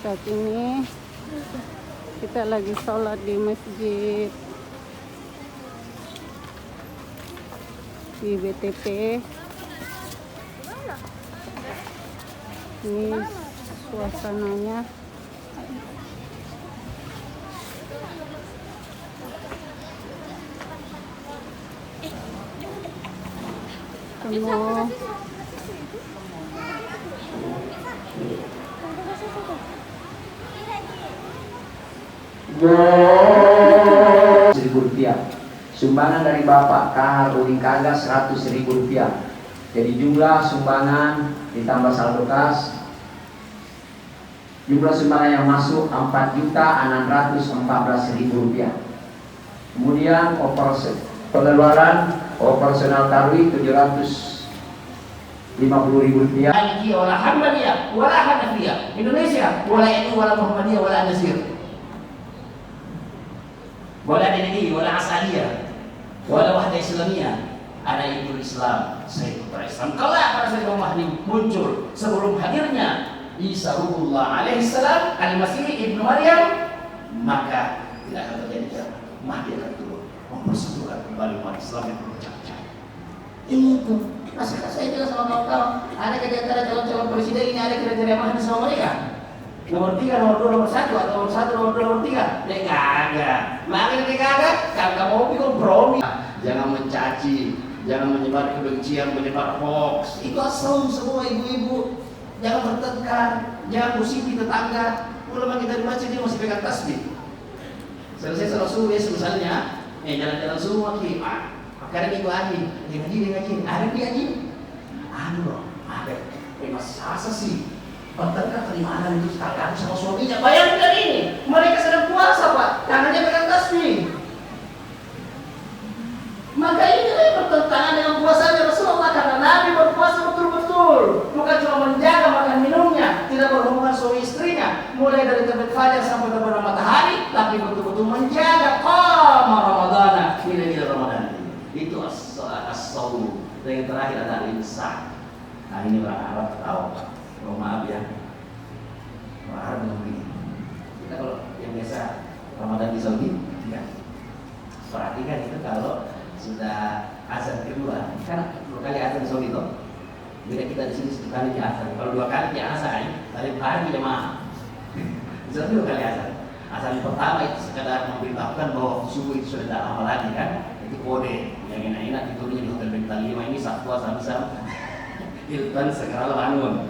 Saat ini kita lagi sholat di masjid di BTP. Ini suasananya. Penuh. Rp1.000. Sumbangan dari Bapak Kahar Uli Kaga Rp100.000. Jadi jumlah sumbangan ditambah saldo kas, jumlah sumbangan yang masuk Rp4.614.000. Kemudian pengeluaran operasional tarwi Rp750.000. Wala Hamdaniyah, wala Hanafiyah, Indonesia, wala NU, wala Muhammadiyah, wala Nasir, wala DNI, wala Asaliyah, wala Wahda Islamiyah. Ana Ibnu Islam, saya putra Islam. Kelak pada saat Imam Mahdi muncul sebelum hadirnya Isa Ruhullah alaihissalam al-Masih Ibnu Maryam, maka tidak akan terjadi kiamat. Mahdi akan turun mempersatukan kembali umat Islam yang berpecah-pecah. Itu masalah saya bilang sama kawan-kawan, ada di antara calon-calon presiden ini ada kriteria Mahdi sama mereka. Nomor 3, nomor 2, nomor 1, atau nomor 1, nomor 2, nomor 3. Dia kagak. Makanya dia kagak mau kompromi. Jangan mencaci, jangan menyebar kebencian, menyebar hoax. Itu asal semua ibu-ibu. Jangan bertengkar, jangan gosipi tetangga. Ulama kita di masjid dia masih pegang tasbih. Selesai salat subuh misalnya, jalan-jalan semua kita. Kadang itu aja, dia ngaji, ada dia aja. Aduh, ada. Masa sih? Bertengkar terimaan itu kakak sama suaminya. Bayangkan ini, mereka sedang puasa Pak, tangannya pegang tasbih. Maka ini bertentangan dengan puasanya Rasulullah, karena Nabi berpuasa betul-betul, bukan cuma menjaga makan minumnya, tidak berhubungan suami istrinya, mulai dari terbit fajar sampai terbenam matahari, tapi betul-betul menjaga qamar Ramadana, nilai-nilai Ramadan. Itu as-saum. Dan yang terakhir adalah imsak. Nah ini orang Arab tahu. Oh maaf ya, orang Arab ngomong begini. Kita kalau yang biasa Ramadan di Saudi, ya, perhatikan itu kalau sudah azan kedua, kan 2 kali azan di Saudi itu. Bila kita di sini 1 kali azan, kalau 2 kali azan, dari hari jemaah. Di Saudi 2 kali azan. Azan pertama itu sekadar memberitahukan bahwa subuh itu sudah tidak lama lagi kan, itu kode yang enak-enak tidurnya di hotel bintang 5 ini Sabtu Hilton segera bangun.